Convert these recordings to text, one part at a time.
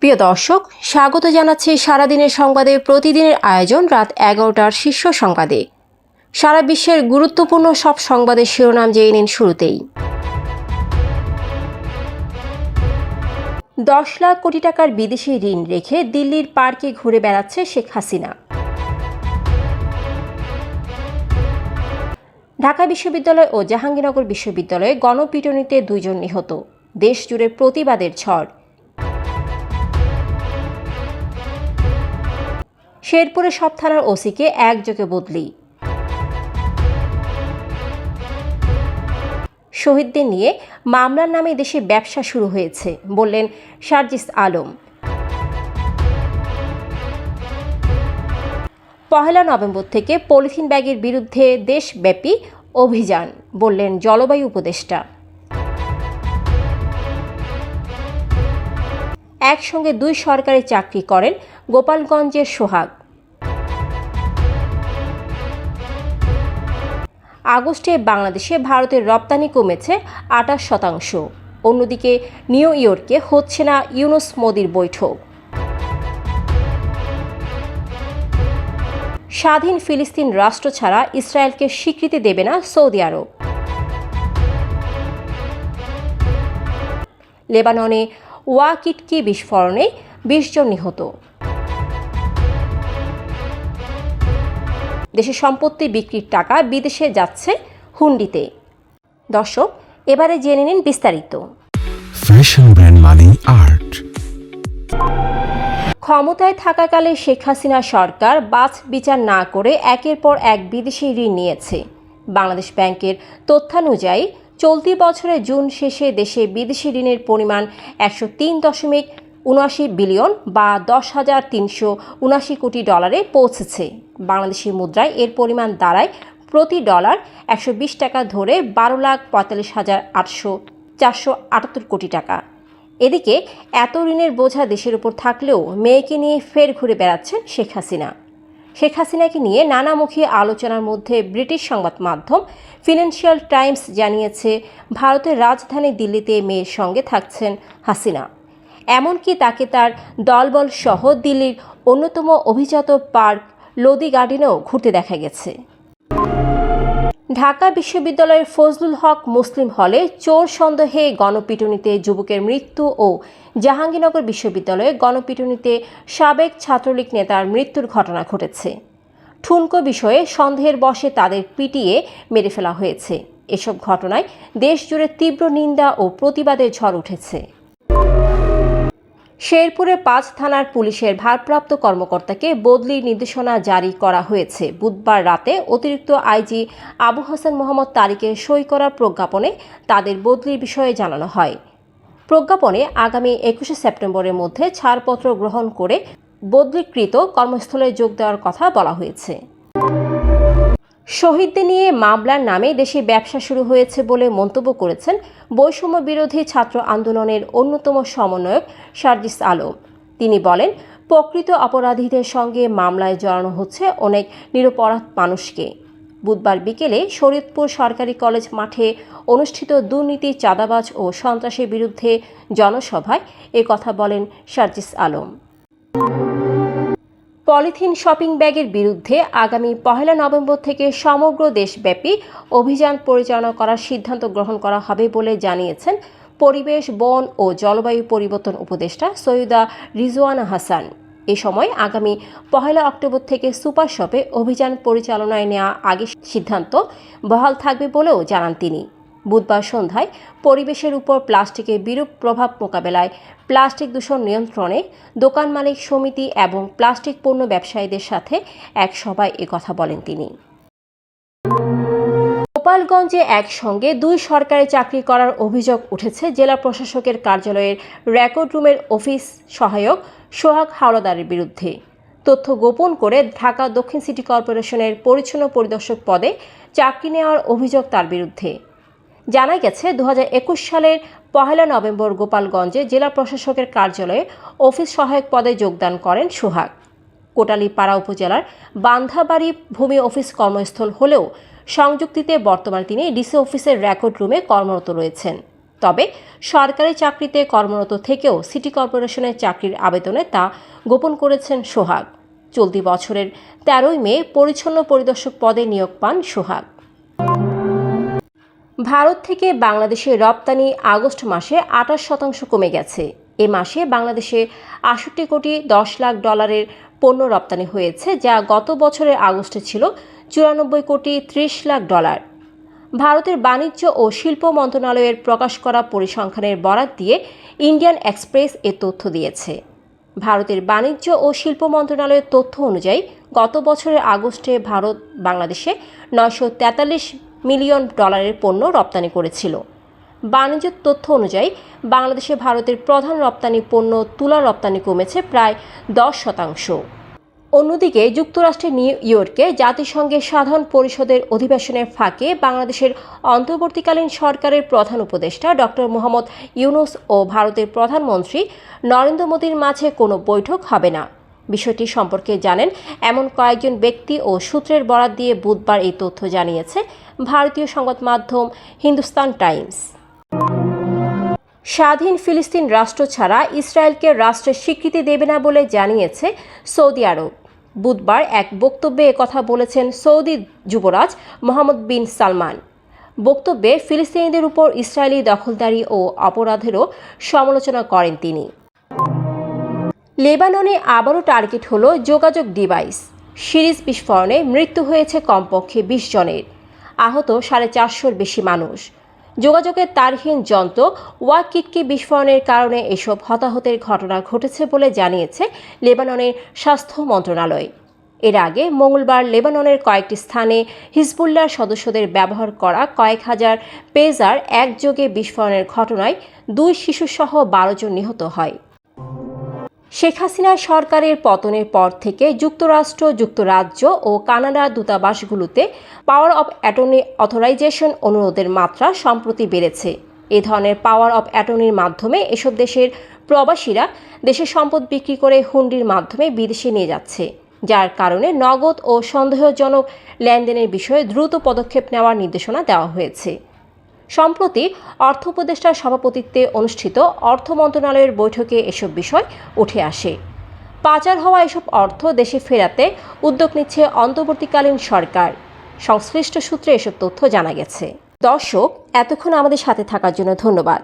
প্রিয় দর্শক, স্বাগত জানাচ্ছি সারাদিনের সংবাদে প্রতিদিনের আয়োজন রাত 11টার শীর্ষ সংবাদে। সারা বিশ্বের গুরুত্বপূর্ণ সব সংবাদের শিরোনাম জেনে নিন শুরুতেই। 10 লাখ কোটি টাকার বিদেশি ঋণ রেখে দিল্লির পার্কে ঘুরে বেড়াচ্ছে শেখ হাসিনা। ঢাকা বিশ্ববিদ্যালয় ও জাহাঙ্গীরনগর বিশ্ববিদ্যালয়ে গণপিটুনিতে 2 জন নিহত, দেশ জুড়ে প্রতিবাদের ঝড়। শেরপুরে সব থানার ওসিকে একযোগে বদলি। শহীদদের নিয়ে মামলার নামে দেশে ব্যবসা শুরু হয়েছে বললেন সার্জিস আলম। 1 নভেম্বর থেকে পলিথিন ব্যাগের বিরুদ্ধে দেশব্যাপী অভিযান বললেন জলবায়ু উপদেষ্টা। একসঙ্গে 2 সরকারি চাকরি করেন গোপালগঞ্জের সোহাগ। আগস্টে বাংলাদেশে ভারতের রপ্তানি কমেছে 28%। অন্যদিকে নিউ ইয়র্কে হচ্ছে না ইউনূস মোদির বৈঠক। স্বাধীন ফিলিস্তিন রাষ্ট্র ছাড়া ইসরায়েলকে স্বীকৃতি দেবে না সৌদি আরব। লেবাননে ওয়াকিটকি বিস্ফোরণে 20 জন নিহত। দেশের সম্পত্তি বিক্রির টাকা বিদেশে যাচ্ছে হুন্ডিতে। দর্শক, এবারে জেনে নিন বিস্তারিত। ফ্যাশন ব্র্যান্ড মানে আর্ট। ক্ষমতায় থাকাকালে শেখ হাসিনা সরকার বাছ বিচার না করে একের পর এক বিদেশি ঋণ নিয়েছে। বাংলাদেশ ব্যাংকের তথ্যানুযায়ী চলতি বছরের জুন শেষে দেশে বিদেশি ঋণের পরিমাণ 103.79 বিলিয়ন বা 10,379 কোটি ডলারে পৌঁছেছে। বাংলাদেশি মুদ্রায় এর পরিমাণ দাঁড়ায় প্রতি ডলার 120 টাকা ধরে 12,45,478 কোটি টাকা। এদিকে এত ঋণের বোঝা দেশের উপর থাকলেও মেয়েকে নিয়ে ফের ঘুরে বেড়াচ্ছেন শেখ হাসিনা। শেখ হাসিনাকে নিয়ে নানামুখী আলোচনার মধ্যে ব্রিটিশ সংবাদ মাধ্যম ফিনান্সিয়াল টাইমস জানিয়েছে, ভারতের রাজধানী দিল্লিতে মেয়ের সঙ্গে থাকছেন হাসিনা। এমনকি তাকে তার দলবল সহ দিল্লির অন্যতম অভিজাত পার্ক লোদি গার্ডেনেও ঘুরতে দেখা গেছে। ঢাকা বিশ্ববিদ্যালয়ের ফজলুল হক মুসলিম হলে চোর সন্দেহে গণপিটুনিতে যুবকের মৃত্যু ও জাহাঙ্গীরনগর বিশ্ববিদ্যালয়ে গণপিটুনিতে সাবেক ছাত্রলীগ নেতার মৃত্যুর ঘটনা ঘটেছে। ঠুনকো বিষয়ে সন্দেহের বশে তাদের পিটিয়ে মেরে ফেলা হয়েছে। এসব ঘটনায় দেশজুড়ে তীব্র নিন্দা ও প্রতিবাদের ঝড় উঠেছে। শেরপুরে 5 থানার পুলিশের ভারপ্রাপ্ত কর্মকর্তাকে বদলির নির্দেশনা জারি করা হয়েছে। বুধবার রাতে অতিরিক্ত আইজি আবু হাসান মোহাম্মদ তারিকের সই করা প্রজ্ঞাপনে তাদের বদলির বিষয়ে জানানো হয়। প্রজ্ঞাপনে আগামী 21 সেপ্টেম্বরের মধ্যে ছাড়পত্র গ্রহণ করে বদলিকৃত কর্মস্থলে যোগ দেওয়ার কথা বলা হয়েছে। শহীদদের নিয়ে মামলার নামে দেশে ব্যবসা শুরু হয়েছে বলে মন্তব্য করেছেন বৈষম্য বিরোধী ছাত্র আন্দোলনের অন্যতম সমন্বয়ক সার্জিস আলম। তিনি বলেন, প্রকৃত অপরাধীদের সঙ্গে মামলায় জড়ানো হচ্ছে অনেক নিরপরাধ মানুষকে। বুধবার বিকেলে শরীয়তপুর সরকারি কলেজ মাঠে অনুষ্ঠিত দুর্নীতি, চাঁদাবাজ ও সন্ত্রাসের বিরুদ্ধে জনসভায় এ কথা বলেন সার্জিস আলম। পলিথিন শপিং ব্যাগের বিরুদ্ধে আগামী 1 নভেম্বর থেকে সমগ্র দেশব্যাপী অভিযান পরিচালনা করার সিদ্ধান্ত গ্রহণ করা হবে বলে জানিয়েছেন পরিবেশ, বন ও জলবায়ু পরিবর্তন উপদেষ্টা সৈয়দা রিজওয়ানা হাসান। এ সময় আগামী 1 অক্টোবর থেকে সুপার শপে অভিযান পরিচালনায় নেওয়া আগের সিদ্ধান্ত বহাল থাকবে বলেও জানান তিনি। বুধবার সন্ধ্যায় পরিবেশের উপর প্লাস্টিকের বিরূপ প্রভাব মোকাবেলায় প্লাস্টিক দূষণ নিয়ন্ত্রণে দোকান মালিক সমিতি এবং প্লাস্টিক পণ্য ব্যবসায়ীদের সাথে এক সভায় একথা বলেন তিনি। গোপালগঞ্জে একসঙ্গে 2 সরকারি চাকরি করার অভিযোগ উঠেছে জেলা প্রশাসকের কার্যালয়ের রেকর্ড রুমের অফিস সহায়ক সোহাগ হাওলাদারের বিরুদ্ধে। তথ্য গোপন করে ঢাকা দক্ষিণ সিটি কর্পোরেশনের পরিচ্ছন্ন পরিদর্শক পদে চাকরি নেওয়ার অভিযোগ তার বিরুদ্ধে। জানা গেছে, 2021 সালের 1 নভেম্বর গোপালগঞ্জে জেলা প্রশাসকের কার্যালয়ে অফিস সহায়ক পদে যোগদান করেন সোহাগ। কোটালীপাড়া উপজেলার বান্ধাবাড়ি ভূমি অফিস কর্মস্থল হলেও সংযুক্তিতে বর্তমানে তিনি ডিসি অফিসের রেকর্ড রুমে কর্মরত রয়েছেন। তবে সরকারি চাকরিতে কর্মরত থেকেও সিটি কর্পোরেশনের চাকরির আবেদনে তা গোপন করেছেন সোহাগ। চলতি বছরের 13ই মে পরিচ্ছন্ন পরিদর্শক পদে নিয়োগ পান সোহাগ। ভারত থেকে বাংলাদেশে রপ্তানি আগস্ট মাসে 28% কমে গেছে। এ মাসে বাংলাদেশে 68 কোটি 10 লাখ ডলারের পণ্য রপ্তানি হয়েছে, যা গত বছরের আগস্টে ছিল 94 কোটি 30 লাখ ডলার। ভারতের বাণিজ্য ও শিল্প মন্ত্রণালয়ের প্রকাশ করা পরিসংখ্যানের বরাত দিয়ে ইন্ডিয়ান এক্সপ্রেস এ তথ্য দিয়েছে। ভারতের বাণিজ্য ও শিল্প মন্ত্রণালয়ের তথ্য অনুযায়ী গত বছরের আগস্টে ভারত বাংলাদেশে 943 মিলিয়ন ডলারের পণ্য রপ্তানি করেছিল। বাণিজ্য তথ্য অনুযায়ী বাংলাদেশে ভারতের প্রধান রপ্তানি পণ্য তুলা রপ্তানি কমেছে প্রায় 10%। অন্যদিকে যুক্তরাষ্ট্রের নিউ ইয়র্কে জাতিসংঘের সাধারণ পরিষদের অধিবেশনের ফাঁকে বাংলাদেশের অন্তর্বর্তীকালীন সরকারের প্রধান উপদেষ্টা ডক্টর মোহাম্মদ ইউনূস ও ভারতের প্রধানমন্ত্রী নরেন্দ্র মোদীর মাঝে কোনো বৈঠক হবে না। বিষয়টি সম্পর্কে জানেন এমন কয়েকজন ব্যক্তি ও সূত্রের বরাত দিয়ে বুধবার এই তথ্য জানিয়েছে ভারতীয় সংবাদ মাধ্যম হিন্দুস্তান টাইমস। স্বাধীন ফিলিস্তিন রাষ্ট্র ছাড়া ইসরায়েলকে রাষ্ট্রের স্বীকৃতি দেবে না বলে জানিয়েছে সৌদি আরব। বুধবার এক বক্তব্যে একথা বলেছেন সৌদি যুবরাজ মোহাম্মদ বিন সালমান। বক্তব্যে ফিলিস্তিনিদের উপর ইসরায়েলি দখলদারি ও অপরাধেরও সমালোচনা করেন তিনি। লেবাননে আবারও টার্গেট হলো যোগাযোগ ডিভাইস। সিরিজ বিস্ফোরণে মৃত্যু হয়েছে কমপক্ষে 20 জনের, আহত 450-র বেশি মানুষ। যোগাযোগের তারহীন যন্ত্র ওয়াকিটকি বিস্ফোরণের কারণে এসব হতাহতের ঘটনা ঘটেছে বলে জানিয়েছে লেবাননের স্বাস্থ্য মন্ত্রণালয়। এর আগে মঙ্গলবার লেবাননের কয়েকটি স্থানে হিজবুল্লাহর সদস্যদের ব্যবহার করা কয়েক হাজার পেজার একযোগে বিস্ফোরণের ঘটনায় 2 শিশুসহ 12 জন নিহত হয়। শেখ হাসিনা সরকারের পতনের পর থেকে যুক্তরাষ্ট্র, যুক্তরাজ্য ও কানাডা দূতাবাসগুলোতে পাওয়ার অব অ্যাটর্নি অথরাইজেশন অনুরোধের মাত্রা সম্প্রতি বেড়েছে। এ ধরনের পাওয়ার অব অ্যাটর্নির মাধ্যমে এসব দেশের প্রবাসীরা দেশের সম্পদ বিক্রি করে হুন্ডির মাধ্যমে বিদেশে নিয়ে যাচ্ছে, যার কারণে নগদ ও সন্দেহজনক লেনদেনের বিষয়ে দ্রুত পদক্ষেপ নেওয়ার নির্দেশনা দেওয়া হয়েছে। সম্প্রতি অর্থ উপদেষ্টার সভাপতিত্বে অনুষ্ঠিত অর্থ মন্ত্রণালয়ের বৈঠকে এসব বিষয় উঠে আসে। পাচার হওয়া এসব অর্থ দেশে ফেরাতে উদ্যোগ নিচ্ছে অন্তর্বর্তীকালীন সরকার। সংশ্লিষ্ট সূত্রে এসব তথ্য জানা গেছে। দর্শক, এতক্ষণ আমাদের সাথে থাকার জন্য ধন্যবাদ।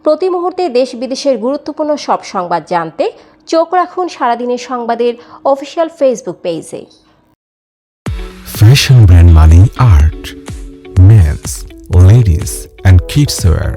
প্রতি মুহূর্তে দেশ বিদেশের গুরুত্বপূর্ণ সব সংবাদ জানতে চোখ রাখুন সারাদিনের সংবাদের অফিসিয়াল ফেসবুক পেজে। Fashion brand Money Art. Men's, ladies and kids wear.